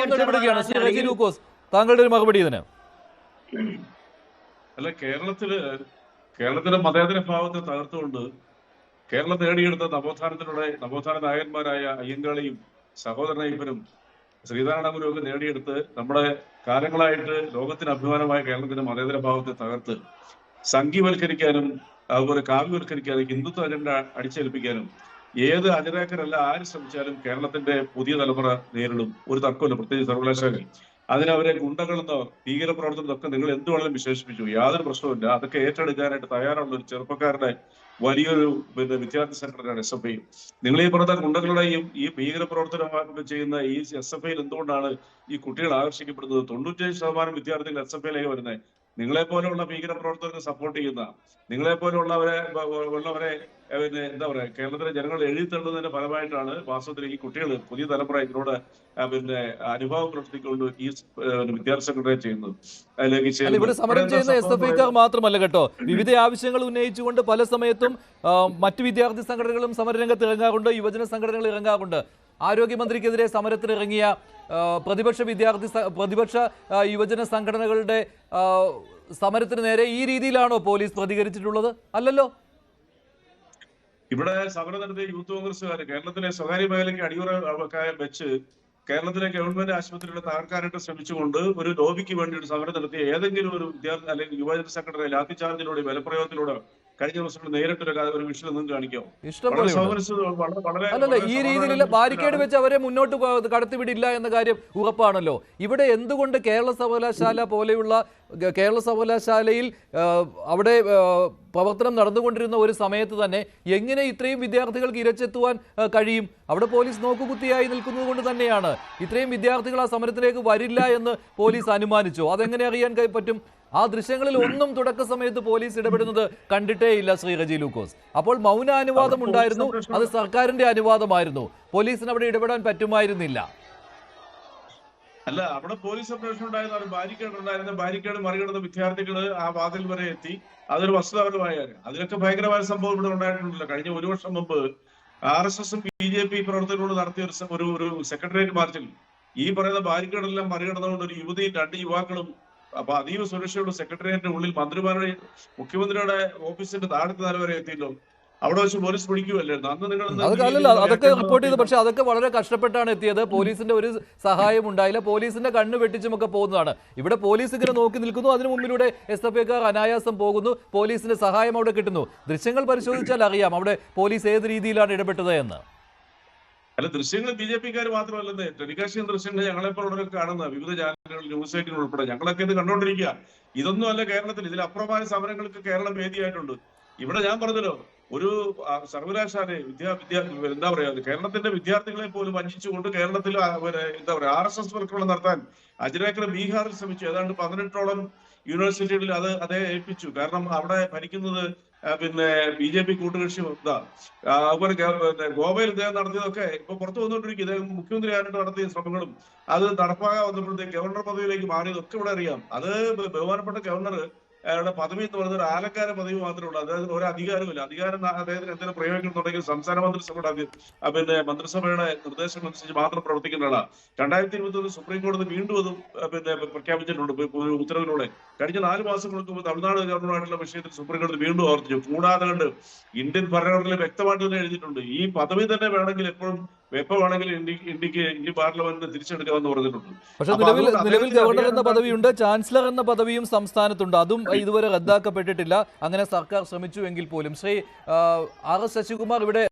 ഒന്ന് ഇടപെടുകയാണ്. ശ്രീ റെജി ലൂക്കോസ്, താങ്കളുടെ ഒരു മറുപടി ഇതിന്. അല്ല, കേരളത്തിലെ മതേതര ഭാവത്തെ തകർത്തുകൊണ്ട് കേരളം നേടിയെടുത്ത നവോത്ഥാന നായകന്മാരായ അയ്യങ്കാളിയും സഹോദരനയ്യപ്പനും ശ്രീനാരായണഗുരുവും ഒക്കെ നേടിയെടുത്ത് നമ്മുടെ കാലങ്ങളായിട്ട് ലോകത്തിന് അഭിമാനമായ കേരളത്തിന്റെ മതേതര ഭാവത്തെ തകർത്ത് സംഘീവൽക്കരിക്കാനും അതുപോലെ കാവ്യവൽക്കരിക്കാനും ഹിന്ദുത്വ അജണ്ട അടിച്ചേൽപ്പിക്കാനും ഏത് അജരാക്കരല്ല ആര് ശ്രമിച്ചാലും കേരളത്തിന്റെ പുതിയ തലമുറ നേരിടും. ഒരു തർക്കമില്ല, പ്രത്യേകിച്ച് സർവകലാശാലയിൽ. അതിനവരെ ഗുണ്ടകളെന്നോ ഭീകരപ്രവർത്തനത്തൊക്കെ നിങ്ങൾ എന്ത് വേണമെങ്കിലും വിശേഷിപ്പിച്ചു, യാതൊരു പ്രശ്നവുമില്ല. അതൊക്കെ ഏറ്റെടുക്കാനായിട്ട് തയ്യാറുള്ള ഒരു ചെറുപ്പക്കാരുടെ വലിയൊരു വിദ്യാർത്ഥി സംഘടനയാണ് SFI. നിങ്ങൾ ഈ പറഞ്ഞ ഗുണ്ടകളുടെയും ഈ ഭീകരപ്രവർത്തനം ചെയ്യുന്ന ഈ SFIയിൽ എന്തുകൊണ്ടാണ് ഈ കുട്ടികൾ ആകർഷിക്കപ്പെടുന്നത്? 97% വിദ്യാർത്ഥികൾ SFIയിലേക്ക് വരുന്നത് നിങ്ങളെ പോലെയുള്ള ഭീകരപ്രവർത്തകർക്ക് സപ്പോർട്ട് ചെയ്യുന്ന, നിങ്ങളെ പോലെയുള്ളവരെ പിന്നെ എന്താ പറയാ, കേരളത്തിലെ ജനങ്ങൾ എഴുതിത്തള്ളുന്നതിന്റെ ഫലമായിട്ടാണ് വാസ്തവത്തിൽ ഈ കുട്ടികൾ, പുതിയ തലമുറ ഇതിനോട് പിന്നെ അനുഭവം പ്രവർത്തിക്കൊണ്ട് ഈ വിദ്യാർത്ഥി സംഘടന ചെയ്യുന്നത്. ഇവിടെ സമരം ചെയ്യുന്ന SFIക്കാർ മാത്രമല്ല കേട്ടോ, വിവിധ ആവശ്യങ്ങൾ ഉന്നയിച്ചുകൊണ്ട് പല സമയത്തും മറ്റു വിദ്യാർത്ഥി സംഘടനകളും സമരരംഗത്ത് ഇറങ്ങാറുണ്ട്, യുവജന സംഘടനകൾ ഇറങ്ങാറുണ്ട്. ആരോഗ്യമന്ത്രിക്കെതിരെ സമരത്തിനിറങ്ങിയ പ്രതിപക്ഷ യുവജന സംഘടനകളുടെ സമരത്തിന് നേരെ ഈ രീതിയിലാണോ പോലീസ് പ്രതികരിച്ചിട്ടുള്ളത്? അല്ലല്ലോ. ഇവിടെ സമരം നടത്തിയ യൂത്ത് കോൺഗ്രസ്സുകാർ കേരളത്തിലെ സ്വകാര്യ മേഖലയ്ക്ക് അടിയുറ വെച്ച് കേരളത്തിലെ ഗവൺമെന്റ് ആശുപത്രികളെ തകർക്കാനായിട്ട് ശ്രമിച്ചുകൊണ്ട് ഒരു ലോബിക്ക് വേണ്ടി ഒരു സമരം നടത്തിയ ഏതെങ്കിലും ഒരു വിദ്യാർത്ഥി അല്ലെങ്കിൽ യുവജന സംഘടന ലാത്തിചാർജിലൂടെ ബലപ്രയോഗത്തിലൂടെ കഴിഞ്ഞ ദിവസം നേരിട്ടൊരു വിഷയം ഒന്നും കാണിക്കാമോ? അല്ലല്ല, ഈ രീതിയിലുള്ള ബാരിക്കേഡ് വെച്ച് അവരെ മുന്നോട്ട് കടത്തിവിടില്ല എന്ന കാര്യം ഉറപ്പാണല്ലോ. ഇവിടെ എന്തുകൊണ്ട് കേരള സർവകലാശാല പോലെയുള്ള കേരള സർവകലാശാലയിൽ അവിടെ പ്രവർത്തനം നടന്നുകൊണ്ടിരുന്ന ഒരു സമയത്ത് തന്നെ എങ്ങനെ ഇത്രയും വിദ്യാർത്ഥികൾക്ക് ഇരച്ചെത്തുവാൻ കഴിയും? അവിടെ പോലീസ് നോക്കുകുത്തിയായി നിൽക്കുന്നത് കൊണ്ട് തന്നെയാണ് ഇത്രയും വിദ്യാർത്ഥികൾ ആ സമരത്തിലേക്ക് വരില്ല എന്ന് പോലീസ് അനുമാനിച്ചു. അതെങ്ങനെ അറിയാൻ പറ്റും? ആ ദൃശ്യങ്ങളിൽ ഒന്നും തുടക്ക സമയത്ത് പോലീസ് ഇടപെടുന്നത് കണ്ടിട്ടേ ഇല്ല ശ്രീ റെജി ലൂക്കോസ്. അപ്പോൾ മൗന അനുവാദം ഉണ്ടായിരുന്നു, അത് സർക്കാരിന്റെ അനുവാദമായിരുന്നു. പോലീസിന് അവിടെ ഇടപെടാൻ പറ്റുമായിരുന്നില്ല. അല്ല, അവിടെ പോലീസ് ഓപ്പറേഷൻ ഉണ്ടായിരുന്ന ബാരിക്കേഡ് ഉണ്ടായിരുന്ന ബാരിക്കേഡ് മറികടന്ന വിദ്യാർത്ഥികൾ ആ വാതിൽ വരെ എത്തി. അതൊരു വസ്തുതാപരമായ കാര്യം. അതിലൊക്കെ ഭയങ്കരമായ സംഭവം ഇവിടെ ഉണ്ടായിട്ടുണ്ടല്ലോ. കഴിഞ്ഞ ഒരു വർഷം മുമ്പ് RSSും BJP പ്രവർത്തകരോട് നടത്തിയ ഒരു സെക്രട്ടേറിയറ്റ് മാർച്ചിൽ ഈ പറയുന്ന ബാരിക്കേഡെല്ലാം മറികടന്നുകൊണ്ട് ഒരു യുവതിയും 2 യുവാക്കളും അപ്പൊ അതീവ സുരക്ഷയുടെ സെക്രട്ടേറിയറ്റിന്റെ ഉള്ളിൽ മുഖ്യമന്ത്രിയുടെ ഓഫീസിന്റെ താഴത്തെ നില വരെ എത്തിയല്ലോ. അവിടെ വെച്ച് പോലീസ് പിടിക്കുമല്ലായിരുന്നു അന്ന് നിങ്ങൾ? അതൊക്കെ റിപ്പോർട്ട് ചെയ്തു, പക്ഷെ അതൊക്കെ വളരെ കഷ്ടപ്പെട്ടാണ് എത്തിയത്. പോലീസിന്റെ ഒരു സഹായം ഉണ്ടായില്ല. പോലീസിന്റെ കണ്ണ് വെട്ടിച്ചുമൊക്കെ പോകുന്നതാണ്. ഇവിടെ പോലീസ് ഇങ്ങനെ നോക്കി നിൽക്കുന്നു, അതിനു മുമ്പിലൂടെ SFIക്കാർ അനായാസം പോകുന്നു, പോലീസിന്റെ സഹായം അവിടെ കിട്ടുന്നു. ദൃശ്യങ്ങൾ പരിശോധിച്ചാൽ അറിയാം അവിടെ പോലീസ് ഏത് രീതിയിലാണ് ഇടപെട്ടത് എന്ന്. അല്ല, ദൃശ്യങ്ങൾ BJPക്കാർ മാത്രമല്ലെന്നേ, ടെലികാസ്റ്റിംഗ് ദൃശ്യങ്ങൾ ഞങ്ങളെപ്പോലുള്ളവരൊക്കെ കാണുന്ന വിവിധ ചാനലുകൾ, ന്യൂസ് എയ്റ്റീൻ ഉൾപ്പെടെ ഞങ്ങളൊക്കെ ഇത് കണ്ടുകൊണ്ടിരിക്കുക. ഇതൊന്നും അല്ല കേരളത്തിൽ, ഇതിലപ്പുറമായ സമരങ്ങൾക്ക് കേരളം വേദിയായിട്ടുണ്ട്. ഇവിടെ ഞാൻ പറഞ്ഞല്ലോ, ഒരു സർവകലാശാല എന്താ പറയാ, കേരളത്തിന്റെ വിദ്യാർത്ഥികളെ പോലും വഞ്ചിച്ചുകൊണ്ട് കേരളത്തിൽ എന്താ പറയാ RSS വർക്കുകൾ നടത്താൻ അജ്രേക്കർ ബീഹാറിൽ ശ്രമിച്ചു. ഏതാണ്ട് 18ഓളം യൂണിവേഴ്സിറ്റികളിൽ അതേ ഏൽപ്പിച്ചു. കാരണം അവിടെ ഭരിക്കുന്നത് പിന്നെ BJP കൂട്ടുകക്ഷി അതുപോലെ ഗോവയിൽ ഇദ്ദേഹം നടത്തിയതൊക്കെ ഇപ്പൊ പുറത്തു വന്നുകൊണ്ടിരിക്കും. ഇദ്ദേഹം മുഖ്യമന്ത്രിയായിട്ട് നടത്തിയ ശ്രമങ്ങളും അത് നടപ്പാകാൻ വന്നപ്പോഴത്തേക്ക് ഗവർണർ പദവിയിലേക്ക് മാറിയതൊക്കെ ഇവിടെ അറിയാം. അത് ബഹുമാനപ്പെട്ട ഗവർണർ പദവി എന്ന് പറയുന്നത് ഒരു ആലങ്കാര പദവി മാത്രമേ ഉള്ളൂ. അതായത് ഒരു അധികാരമില്ല. അധികാരം അദ്ദേഹത്തിന് എന്തെങ്കിലും പ്രയോഗിക്കുന്നുണ്ടെങ്കിൽ സംസ്ഥാന മന്ത്രിസഭയുടെ പിന്നെ മന്ത്രിസഭയുടെ നിർദ്ദേശം അനുസരിച്ച് മാത്രം പ്രവർത്തിക്കുന്ന ആളാണ്. 2021 സുപ്രീം കോടതി വീണ്ടും അത് പിന്നെ പ്രഖ്യാപിച്ചിട്ടുണ്ട് ഉത്തരവിലൂടെ. കഴിഞ്ഞ 4 മാസങ്ങൾക്ക് മുമ്പ് തമിഴ്നാട് ഗവർണറായിട്ടുള്ള വിഷയത്തിൽ സുപ്രീം കോടതി വീണ്ടും ആവർത്തിച്ചു. കൂടാതെ കണ്ട് ഇന്ത്യൻ ഭരണഘടനയിൽ വ്യക്തമായിട്ട് തന്നെ എഴുതിയിട്ടുണ്ട്, ഈ പദവി തന്നെ വേണമെങ്കിൽ എപ്പോഴും എപ്പോൾ വേണമെങ്കിലും ഇന്ത്യ പാർലമെന്റിന് തിരിച്ചെടുക്കാമെന്ന് പറഞ്ഞിട്ടുണ്ട്. പക്ഷേ നിലവിൽ ഗവർണർ എന്ന പദവിയുണ്ട്, ചാൻസലർ എന്ന പദവിയും സംസ്ഥാനത്തുണ്ട്. അതും ഇതുവരെ റദ്ദാക്കപ്പെട്ടിട്ടില്ല. അങ്ങനെ സർക്കാർ ശ്രമിച്ചു എങ്കിൽ പോലും. ശ്രീ RS ശശികുമാർ ഇവിടെ